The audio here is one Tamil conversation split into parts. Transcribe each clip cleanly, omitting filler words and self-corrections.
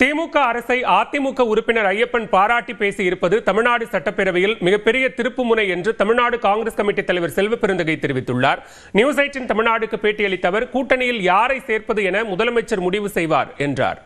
திமுக அரசை அதிமுக உறுப்பினர் ஐயப்பன் பாராட்டி பேசியிருப்பது தமிழ்நாடு சட்டப்பேரவையில் மிகப்பெரிய திருப்புமுனை என்று தமிழ்நாடு காங்கிரஸ் கமிட்டி தலைவர் செல்வபெருந்தகை தெரிவித்துள்ளார். நியூஸ் 18 தமிழ்நாடுக்கு பேட்டியளித்த அவர், கூட்டணியில் யாரை சேர்ப்பது என முதலமைச்சர் முடிவு செய்வார் என்றார்.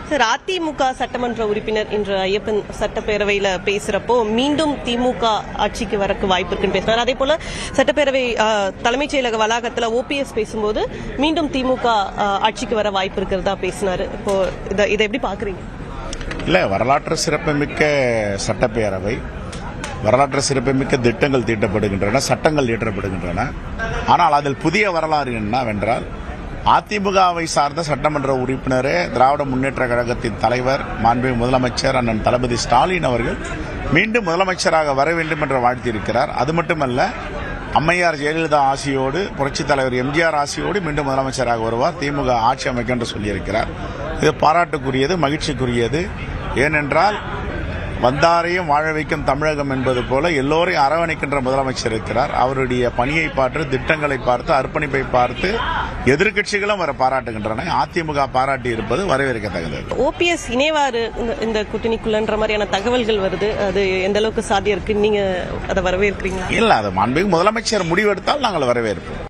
சார், அதிமுக சட்டமன்ற உறுப்பினர் இன்று ஐயப்பன் சட்டப்பேரவையில் பேசுறப்போ மீண்டும் திமுக ஆட்சிக்கு வரக்கு வாய்ப்பு இருக்குன்னு பேசினார். அதே போல சட்டப்பேரவை தலைமைச் செயலக வளாகத்தில் OPS பேசும்போது மீண்டும் திமுக ஆட்சிக்கு வர வாய்ப்பு இருக்கிறதா பேசினாரு. இப்போ இதை எப்படி பாக்குறீங்க? இல்ல, வரலாற்று சிறப்புமிக்க சட்டப்பேரவை, வரலாற்று சிறப்புமிக்க திட்டங்கள் தீட்டப்படுகின்றன, சட்டங்கள் இயற்றப்படுகின்றன. ஆனால் அதில் புதிய வரலாறு என்னவென்றால், அதிமுகவை சார்ந்த சட்டமன்ற உறுப்பினரே திராவிட முன்னேற்ற கழகத்தின் தலைவர் மாண்புமிகு முதலமைச்சர் அண்ணன் தளபதி ஸ்டாலின் அவர்கள் மீண்டும் முதலமைச்சராக வர வேண்டும் என்று வாழ்த்தியிருக்கிறார். அது மட்டுமல்ல, அம்மையார் ஜெயலலிதா ஆசியோடு, புரட்சித் தலைவர் எம்ஜிஆர் ஆசியோடு மீண்டும் முதலமைச்சராக வருவார், திமுக ஆட்சி அமைக்கும் என்று சொல்லியிருக்கிறார். இது பாராட்டுக்குரியது, மகிழ்ச்சிக்குரியது. ஏனென்றால் வந்தாரையும் வாழ வைக்கும் தமிழகம் என்பது போல எல்லோரையும் அரவணைக்கின்ற முதலமைச்சர் இருக்கிறார். அவருடைய பணியை பார்த்து, திட்டங்களை பார்த்து, அர்ப்பணிப்பை பார்த்து எதிர்கட்சிகளும் வர பாராட்டுகின்றன. அதிமுக பாராட்டி இருப்பது வரவேற்கத்தக்கது. OPS இணைவாறு இந்த கூட்டணிக்குள்ளன்ற மாதிரியான தகவல்கள் வருது. அது எந்த அளவுக்கு சாத்தியம் இருக்கு? நீங்க அதை வரவேற்கிறீங்களா? இல்ல, அது மாண்புமிகு முதலமைச்சர் முடிவெடுத்தால் நாங்கள் வரவேற்போம்.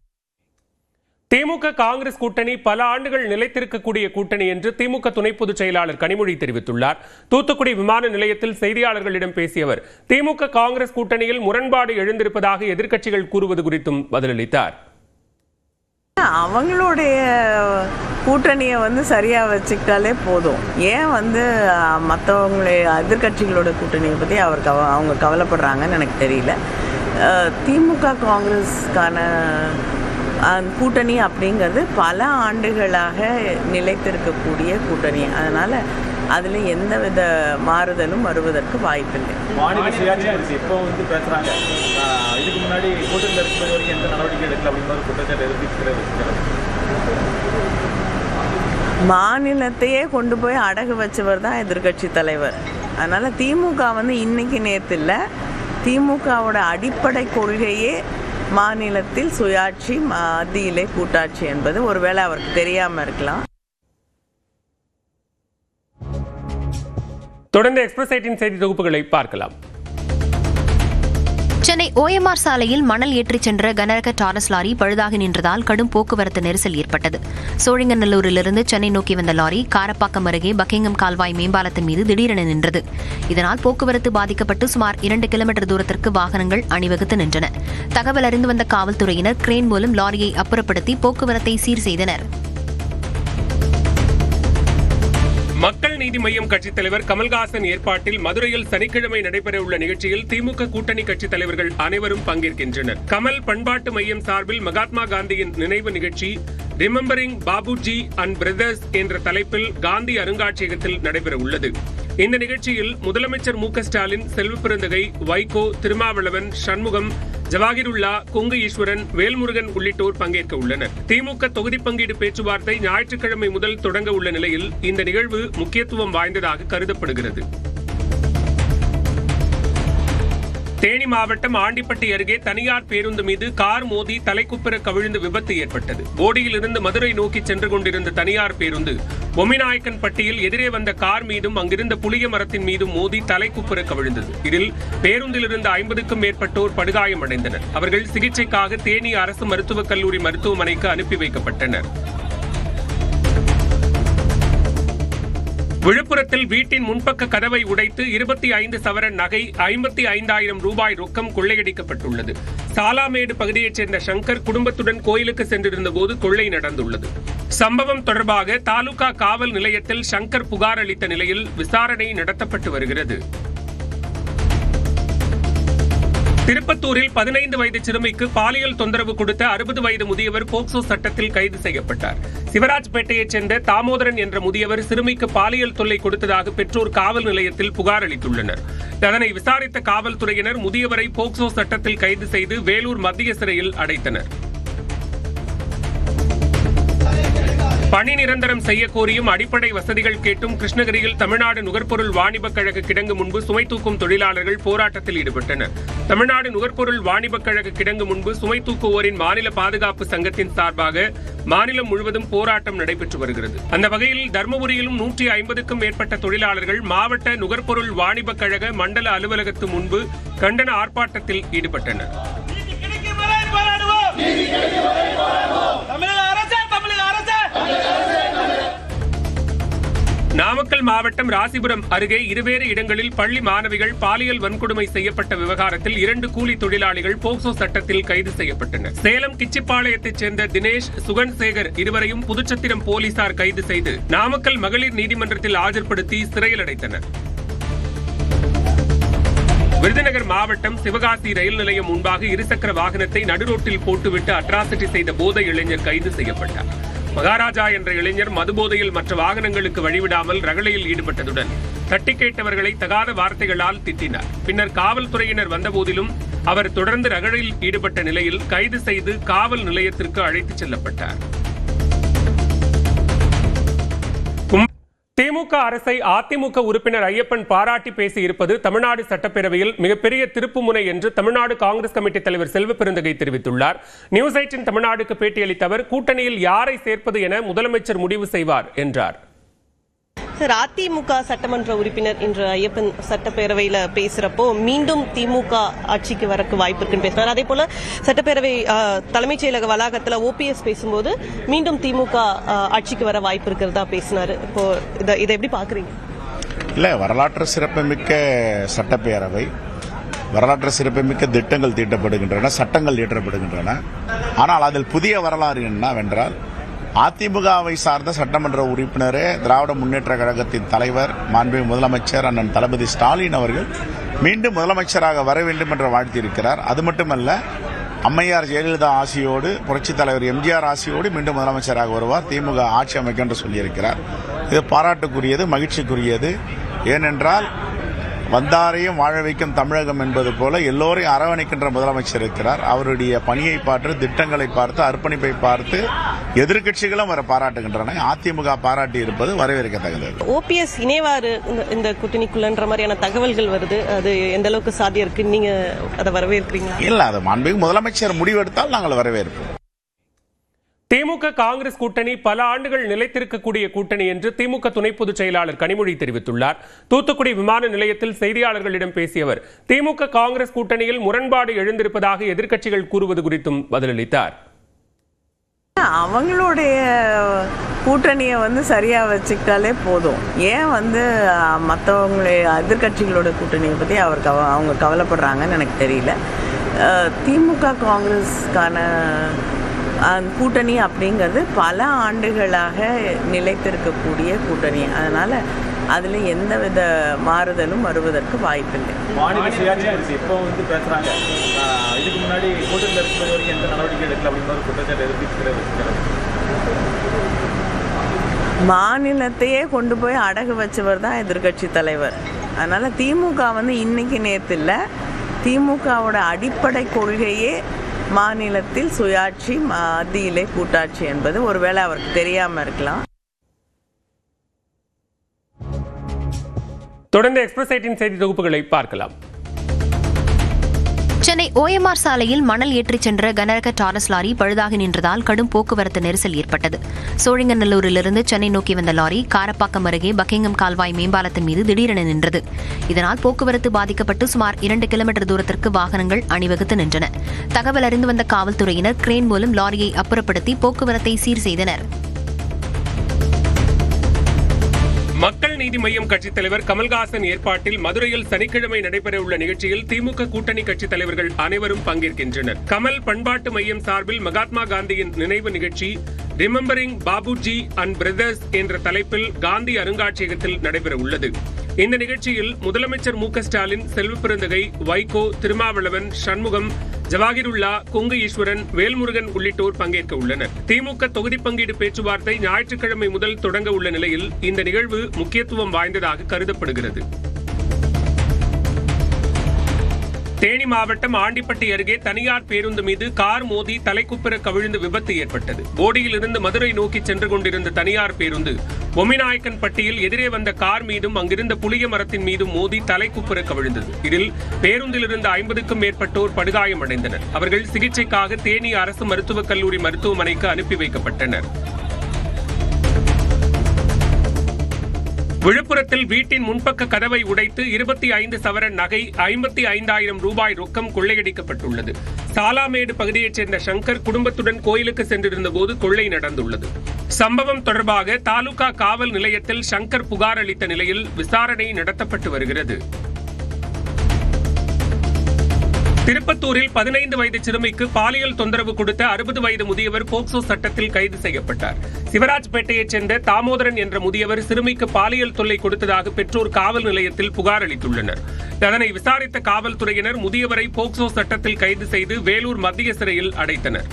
திமுக காங்கிரஸ் கூட்டணி பல ஆண்டுகள் நிலைத்திருக்கக்கூடிய கூட்டணி என்று திமுக துணை பொதுச் செயலாளர் கனிமொழி தெரிவித்துள்ளார். தூத்துக்குடி விமான நிலையத்தில் செய்தியாளர்களிடம் பேசிய அவர், திமுக காங்கிரஸ் கூட்டணியில் முரண்பாடு எழுந்திருப்பதாக எதிர்க்கட்சிகள் கூறுவது குறித்தும் பதிலளித்தார். அவங்களுடைய கூட்டணியை சரியா வச்சுக்கிட்டாலே போதும். ஏன் மற்றவங்களுடைய எதிர்கட்சிகளோட கூட்டணியை பற்றி அவங்க கவலைப்படுறாங்கன்னு எனக்கு தெரியல. திமுக காங்கிரஸ்க்கான கூட்டணி அப்படிங்கிறது பல ஆண்டுகளாக நிலைத்திருக்கக்கூடிய கூட்டணி. அதனால் அதில் எந்தவித மாறுதலும் வருவதற்கு வாய்ப்பில்லை. மாநில சுயாட்சி இப்போ பேசுகிறாங்க, இதுக்கு முன்னாடி கூட்டணியில் இருக்கிற வரைக்கும் எந்த நடவடிக்கை எடுக்கல அப்படின்னு குற்றச்சாட்டு எதிர்க்கிறது. மாநிலத்தையே கொண்டு போய் அடகு வச்சவர் தான் எதிர்கட்சி தலைவர். அதனால் திமுக இன்னைக்கு நேற்று இல்லை, திமுகவோட அடிப்படை கொள்கையே மாநிலத்தில் சுயாட்சி, மத்தியிலே கூட்டாட்சி என்பது ஒருவேளை அவருக்கு தெரியாம இருக்கலாம். தொடர்ந்து எக்ஸ்பிரஸ் 18 செய்தி தொகுப்புகளை பார்க்கலாம். சென்னை OMR சாலையில் மணல் ஏற்றிச் சென்ற கனரக டாரஸ் லாரி பழுதாகி நின்றதால் கடும் போக்குவரத்து நெரிசல் ஏற்பட்டது. சோழிங்கநல்லூரிலிருந்து சென்னை நோக்கி வந்த லாரி காரப்பாக்கம் அருகே பக்கிங்ஹாம் கால்வாய் மேம்பாலத்தின் மீது திடீரென நின்றது. இதனால் போக்குவரத்து பாதிக்கப்பட்டு சுமார் 2 கிலோமீட்டர் தூரத்திற்கு வாகனங்கள் அணிவகுத்து நின்றன. தகவல் அறிந்து வந்த காவல்துறையினர் கிரேன் மூலம் லாரியை அப்புறப்படுத்தி போக்குவரத்தை சீர் செய்தனர். மக்கள் நீதி மய்யம் கட்சித் தலைவர் கமல்ஹாசன் ஏற்பாட்டில் மதுரையில் சனிக்கிழமை நடைபெறவுள்ள நிகழ்ச்சியில் திமுக கூட்டணி கட்சித் தலைவர்கள் அனைவரும் பங்கேற்கின்றனர். கமல் பண்பாட்டு மையம் சார்பில் மகாத்மா காந்தியின் நினைவு நிகழ்ச்சி ரிமெம்பரிங் பாபுஜி அண்ட் பிரதர்ஸ் என்ற தலைப்பில் காந்தி அருங்காட்சியகத்தில் நடைபெற உள்ளது. இந்த நிகழ்ச்சியில் முதலமைச்சர் மு க ஸ்டாலின், செல்வபெருந்தகை, வைகோ, திருமாவளவன், சண்முகம், ஜவாஹிருல்லா, கொங்கு ஈஸ்வரன், வேல்முருகன் உள்ளிட்டோர் பங்கேற்க உள்ளனர். திமுக தொகுதி பங்கீடு பேச்சுவார்த்தை ஞாயிற்றுக்கிழமை முதல் தொடங்க உள்ள நிலையில் இந்த நிகழ்வு முக்கியத்துவம் வாய்ந்ததாக கருதப்படுகிறது. தேனி மாவட்டம் ஆண்டிப்பட்டி அருகே தனியார் பேருந்து மீது கார் மோதி தலைக்குப்புற கவிழ்ந்து விபத்து ஏற்பட்டது. போடியிலிருந்து மதுரை நோக்கி சென்று கொண்டிருந்த தனியார் பேருந்து பொம்மிநாயக்கன்பட்டியில் எதிரே வந்த கார் மீதும் அங்கிருந்த புளிய மரத்தின் மீதும் மோதி தலைக்குப்புற கவிழ்ந்தது. இதில் பேருந்தில் இருந்த 50க்கும் மேற்பட்டோர் படுகாயமடைந்தனர். அவர்கள் சிகிச்சைக்காக தேனி அரசு மருத்துவக் கல்லூரி மருத்துவமனைக்கு அனுப்பி வைக்கப்பட்டனர். விழுப்புரத்தில் வீட்டின் முன்பக்க கதவை உடைத்து 25 சவரன் நகை, 55,000 ரூபாய் ரொக்கம் கொள்ளையடிக்கப்பட்டுள்ளது. சாலாமேடு பகுதியைச் சேர்ந்த சங்கர் குடும்பத்துடன் கோயிலுக்கு சென்றிருந்த போது கொள்ளை நடந்துள்ளது. சம்பவம் தொடர்பாக தாலுகா காவல் நிலையத்தில் சங்கர் புகார் அளித்த நிலையில் விசாரணை நடத்தப்பட்டு வருகிறது. திருப்பத்தூரில் 15 வயது சிறுமிக்கு பாலியல் தொந்தரவு கொடுத்த 60 வயது முதியவர் போக்சோ சட்டத்தில் கைது செய்யப்பட்டார். சிவராஜ்பேட்டையைச் சேர்ந்த தாமோதரன் என்ற முதியவர் சிறுமிக்கு பாலியல் தொல்லை கொடுத்ததாக பெற்றோர் காவல் நிலையத்தில் புகார் அளித்துள்ளனர். அதனை விசாரித்த காவல்துறையினர் முதியவரை போக்சோ சட்டத்தில் கைது செய்து வேலூர் மத்திய சிறையில் அடைத்தனர். பணி நிரந்தரம் செய்ய கோரியும் அடிப்படை வசதிகள் கேட்டும் கிருஷ்ணகிரியில் தமிழ்நாடு நுகர்பொருள் வாணிபக் கழக கிடங்கு முன்பு சுமை தூக்கும் தொழிலாளர்கள் போராட்டத்தில் ஈடுபட்டனர். தமிழ்நாடு நுகர்பொருள் வாணிபக் கழக கிடங்கு முன்பு சுமை தூக்குவோரின் மாநில பாதுகாப்பு சங்கத்தின் சார்பாக மாநிலம் முழுவதும் போராட்டம் நடைபெற்று வருகிறது. அந்த வகையில் தருமபுரியிலும் 150க்கும் மேற்பட்ட தொழிலாளர்கள் மாவட்ட நுகர்பொருள் வாணிபக் கழக மண்டல அலுவலகத்து முன்பு கண்டன ஆர்ப்பாட்டத்தில் ஈடுபட்டனர். நாமக்கல் மாவட்டம் ராசிபுரம் அருகே இருவேறு இடங்களில் பள்ளி மாணவிகள் பாலியல் வன்கொடுமை செய்யப்பட்ட விவகாரத்தில் 2 கூலி தொழிலாளிகள் போக்சோ சட்டத்தில் கைது செய்யப்பட்டனர். சேலம் கிச்சிப்பாளையத்தைச் சேர்ந்த தினேஷ், சுகன் சேகர் இருவரையும் புதுச்சத்திரம் போலீசார் கைது செய்து நாமக்கல் மகளிர் நீதிமன்றத்தில் ஆஜர்படுத்தி சிறையில் அடைத்தனர். விருதுநகர் மாவட்டம் சிவகாசி ரயில் நிலையம் முன்பாக இருசக்கர வாகனத்தை நடுரோட்டில் போட்டுவிட்டு அட்ராசிட்டி செய்த போதை இளைஞர் கைது செய்யப்பட்டார். மகாராஜா என்ற இளைஞர் மதுபோதையில் மற்ற வாகனங்களுக்கு வழிவிடாமல் ரகளையில் ஈடுபட்டதுடன் தட்டி கேட்டவர்களை தகாத வார்த்தைகளால் திட்டினார். பின்னர் காவல்துறையினர் வந்தபோதிலும் அவர் தொடர்ந்து ரகளையில் ஈடுபட்ட நிலையில் கைது செய்து காவல் நிலையத்திற்கு அழைத்துச் செல்லப்பட்டார். திமுக அரசை அதிமுக உறுப்பினர் ஐயப்பன் பாராட்டி பேசியிருப்பது தமிழ்நாடு சட்டப்பேரவையில் மிகப்பெரிய திருப்புமுனை என்று தமிழ்நாடு காங்கிரஸ் கமிட்டி தலைவர் செல்வபெருந்தகை தெரிவித்துள்ளார். நியூஸ் 18 தமிழ்நாடுக்கு பேட்டியளித்த அவர், கூட்டணியில் யாரை சேர்ப்பது என முதலமைச்சர் முடிவு செய்வார் என்றார். சார், அதிமுக சட்டமன்ற உறுப்பினர் இன்று ஐயப்பன் சட்டப்பேரவையில் பேசுறப்போ மீண்டும் திமுக ஆட்சிக்கு வரக்கு வாய்ப்பு இருக்குன்னு பேசினார். அதே போல சட்டப்பேரவை தலைமைச் செயலக வளாகத்தில் OPS பேசும்போது மீண்டும் திமுக ஆட்சிக்கு வர வாய்ப்பு இருக்கிறதா பேசினார். இப்போ இதை எப்படி பாக்குறீங்க? இல்ல, வரலாற்று சிறப்புமிக்க சட்டப்பேரவை, வரலாற்று சிறப்புமிக்க திட்டங்கள் தீட்டப்படுகின்றன, சட்டங்கள் இயற்றப்படுகின்றன. ஆனால் அதில் புதிய வரலாறு என்னவென்றால், அதிமுகவை சார்ந்த சட்டமன்ற உறுப்பினரே திராவிட முன்னேற்ற கழகத்தின் தலைவர் மாண்புமிகு முதலமைச்சர் அண்ணன் தளபதி ஸ்டாலின் அவர்கள் மீண்டும் முதலமைச்சராக வர வேண்டும் என்று வாழ்த்தியிருக்கிறார். அது மட்டுமல்ல, அம்மையார் ஜெயலலிதா ஆசியோடு, புரட்சித் தலைவர் எம்ஜிஆர் ஆசியோடு மீண்டும் முதலமைச்சராக வருவார், திமுக ஆட்சி அமைக்கும் என்று சொல்லியிருக்கிறார். இது பாராட்டுக்குரியது, மகிழ்ச்சிக்குரியது. ஏனென்றால் வந்தாரையும் வாழ வைக்கும் தமிழகம் என்பது போல எல்லோரையும் அரவணைக்கின்ற முதலமைச்சர் இருக்கிறார். அவருடைய பணியை பார்த்து, திட்டங்களை பார்த்து, அர்ப்பணிப்பை பார்த்து எதிர்க்கட்சிகளும் வர பாராட்டுகின்றன. அதிமுக பாராட்டி இருப்பது வரவேற்கத்தக்கது. OPS இணைவாறு இந்த கூட்டணிக்குள்ளன்ற மாதிரியான தகவல்கள் வருது. அது எந்த அளவுக்கு சாத்தியம் இருக்கு? நீங்க அதை வரவேற்கிறீங்களா? இல்ல, அது மாண்புமிகு முதலமைச்சர் முடிவெடுத்தால் நாங்கள் வரவேற்போம். திமுக காங்கிரஸ் கூட்டணி பல ஆண்டுகள் நிலைத்திருக்கக்கூடிய கூட்டணி என்று திமுக துணை பொதுச் செயலாளர் கனிமொழி தெரிவித்துள்ளார். தூத்துக்குடி விமான நிலையத்தில் செய்தியாளர்களிடம் பேசிய அவர், திமுக காங்கிரஸ் கூட்டணியில் முரண்பாடு எழுந்திருப்பதாக எதிர்க்கட்சிகள் கூறுவது குறித்தும் பதிலளித்தார். அவங்களுடைய கூட்டணியை சரியா வச்சுக்கிட்டாலே போதும். ஏன் மற்றவங்களுடைய எதிர்கட்சிகளோட கூட்டணியை பற்றி அவங்க கவலைப்படுறாங்கன்னு எனக்கு தெரியல. திமுக காங்கிரஸ்க்கான கூட்டணி அப்படிங்கிறது பல ஆண்டுகளாக நிலைத்திருக்கக்கூடிய கூட்டணி. அதனால அதில் எந்தவித மாறுதலும் வருவதற்கு வாய்ப்பில்லை. மாநில சுயாட்சி குறித்து இப்போ பேசுறாங்க. இதுக்கு முன்னாடி கூட்டணியில் இருக்கும்போது வரைக்கும் எந்த நடவடிக்கை எடுக்கல அப்படின்னு குற்றச்சாட்டு எதிர்ப்பு. மாநிலத்தையே கொண்டு போய் அடகு வச்சவர் தான் எதிர்கட்சி தலைவர். அதனால திமுக இன்னைக்கு நேற்று இல்லை, திமுகவோட அடிப்படை கொள்கையே மாநிலத்தில் சுயாட்சி, மத்தியிலே கூட்டாட்சி என்பது ஒருவேளை அவருக்கு தெரியாம இருக்கலாம். தொடர்ந்து எக்ஸ்பிரஸ் 18 செய்தி தொகுப்புகளை பார்க்கலாம். சென்னை OMR சாலையில் மணல் ஏற்றிச் சென்ற கனரக டாரஸ் லாரி பழுதாகி நின்றதால் கடும் போக்குவரத்து நெரிசல் ஏற்பட்டது. சோழிங்கநல்லூரிலிருந்து சென்னை நோக்கி வந்த லாரி காரப்பாக்கம் அருகே பக்கிங்கம் கால்வாய் மேம்பாலத்தின் மீது திடீரென நின்றது. இதனால் போக்குவரத்து பாதிக்கப்பட்டு சுமார் 2 கிலோமீட்டர் தூரத்திற்கு வாகனங்கள் அணிவகுத்து நின்றன. தகவல் அறிந்து வந்த காவல்துறையினர் கிரேன் மூலம் லாரியை அப்புறப்படுத்தி போக்குவரத்தை சீர் செய்தனர். மக்கள் நீதி மய்யம் கட்சித் தலைவர் கமல்ஹாசன் ஏற்பாட்டில் மதுரையில் சனிக்கிழமை நடைபெறவுள்ள நிகழ்ச்சியில் திமுக கூட்டணி கட்சித் தலைவர்கள் அனைவரும் பங்கேற்கின்றனர். கமல் பண்பாட்டு மையம் சார்பில் மகாத்மா காந்தியின் நினைவு நிகழ்ச்சி ரிமெம்பரிங் பாபுஜி அண்ட் பிரதர்ஸ் என்ற தலைப்பில் காந்தி அருங்காட்சியகத்தில் நடைபெற உள்ளது. இந்த நிகழ்ச்சியில் முதலமைச்சர் மு க ஸ்டாலின், செல்வபெருந்தகை, வைகோ, திருமாவளவன், சண்முகம், ஜவாஹிருல்லா, கொங்கு ஈஸ்வரன், வேல்முருகன் உள்ளிட்டோர் பங்கேற்க உள்ளனர். திமுக தொகுதி பங்கீடு பேச்சுவார்த்தை ஞாயிற்றுக்கிழமை முதல் தொடங்க உள்ள நிலையில் இந்த நிகழ்வு முக்கியத்துவம் வாய்ந்ததாக கருதப்படுகிறது. தேனி மாவட்டம் ஆண்டிப்பட்டி அருகே தனியார் பேருந்து மீது கார் மோதி தலைக்குப்புற கவிழ்ந்து விபத்து ஏற்பட்டது. போடியில் இருந்து மதுரை நோக்கி சென்று கொண்டிருந்த தனியார் பேருந்து பொம்மிநாயக்கன் பட்டியில் எதிரே வந்த கார் மீதும் அங்கிருந்த புளிய மரத்தின் மீதும் மோதி தலைக்குப்புற கவிழ்ந்தது. இதில் பேருந்தில் இருந்த 50க்கும் மேற்பட்டோர் படுகாயமடைந்தனர். அவர்கள் சிகிச்சைக்காக தேனி அரசு மருத்துவக் கல்லூரி மருத்துவமனைக்கு அனுப்பி வைக்கப்பட்டனர். விழுப்புரத்தில் வீட்டின் முன்பக்க கதவை உடைத்து 25 சவரன் நகை 55,000 ரூபாய் ரொக்கம் கொள்ளையடிக்கப்பட்டுள்ளது. சாலாமேடு பகுதியைச் சேர்ந்த சங்கர் குடும்பத்துடன் கோயிலுக்கு சென்றிருந்த போது கொள்ளை நடந்துள்ளது. சம்பவம் தொடர்பாக தாலுகா காவல் நிலையத்தில் சங்கர் புகார் அளித்த நிலையில் விசாரணை நடத்தப்பட்டு வருகிறது. திருப்பத்தூரில் 15 வயது சிறுமிக்கு பாலியல் தொந்தரவு கொடுத்த 60 வயது முதியவர் போக்சோ சட்டத்தில் கைது செய்யப்பட்டார். சிவராஜ்பேட்டையைச் சேர்ந்த தாமோதரன் என்ற முதியவர் சிறுமிக்கு பாலியல் தொல்லை கொடுத்ததாக பெற்றோர் காவல் நிலையத்தில் புகார் அளித்துள்ளனர். அதனை விசாரித்த காவல்துறையினர் முதியவரை போக்சோ சட்டத்தில் கைது செய்து வேலூர் மத்திய சிறையில் அடைத்தனர்.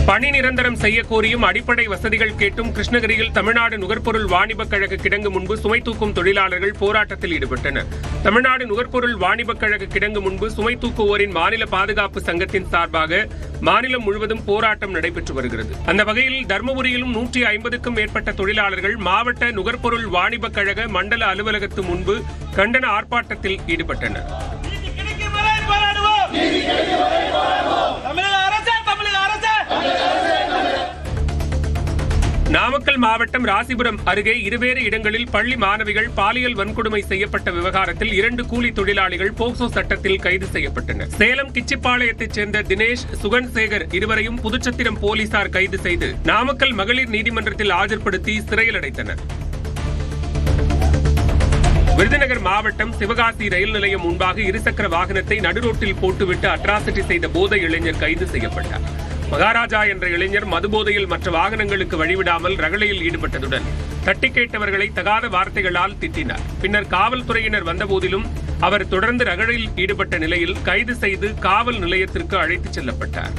பணி நிரந்தரம் செய்ய கோரியும் அடிப்படை வசதிகள் கேட்டும் கிருஷ்ணகிரியில் தமிழ்நாடு நுகர்பொருள் வாணிபக் கழக கிடங்கு முன்பு சுமை தூக்கும் தொழிலாளர்கள் போராட்டத்தில் ஈடுபட்டனர். தமிழ்நாடு நுகர்பொருள் வாணிபக் கழக கிடங்கு முன்பு சுமை தூக்குவோரின் மாநில பாதுகாப்பு சங்கத்தின் சார்பாக மாநிலம் முழுவதும் போராட்டம் நடைபெற்று வருகிறது. அந்த வகையில் தருமபுரியிலும் 150க்கும் மேற்பட்ட தொழிலாளர்கள் மாவட்ட நுகர்பொருள் வாணிபக் கழக மண்டல அலுவலகத்து முன்பு கண்டன ஆர்ப்பாட்டத்தில் ஈடுபட்டனர். நாமக்கல் மாவட்டம் ராசிபுரம் அருகே இருவேறு இடங்களில் பள்ளி மாணவிகள் பாலியல் வன்கொடுமை செய்யப்பட்ட விவகாரத்தில் 2 கூலி தொழிலாளிகள் போக்சோ சட்டத்தில் கைது செய்யப்பட்டனர். சேலம் கிச்சிப்பாளையத்தைச் சேர்ந்த தினேஷ், சுகன்சேகர் இருவரையும் புதுச்சத்திரம் போலீசார் கைது செய்து நாமக்கல் மகளிர் நீதிமன்றத்தில் ஆஜர்படுத்தி சிறையில் அடைத்தனர். விருதுநகர் மாவட்டம் சிவகாசி ரயில் நிலையம் முன்பாக இருசக்கர வாகனத்தை நடுரோட்டில் போட்டுவிட்டு அட்ராசிட்டி செய்த போதை இளைஞர் கைது செய்யப்பட்டார். மகாராஜா என்ற இளைஞர் மதுபோதையில் மற்ற வாகனங்களுக்கு வழிவிடாமல் ரகளையில் ஈடுபட்டதுடன் தட்டி கேட்டவர்களை தகாத வார்த்தைகளால் திட்டினார். பின்னர் காவல்துறையினர் வந்தபோதிலும் அவர் தொடர்ந்து ரகளையில் ஈடுபட்ட நிலையில் கைது செய்து காவல் நிலையத்திற்கு அழைத்துச் செல்லப்பட்டார்.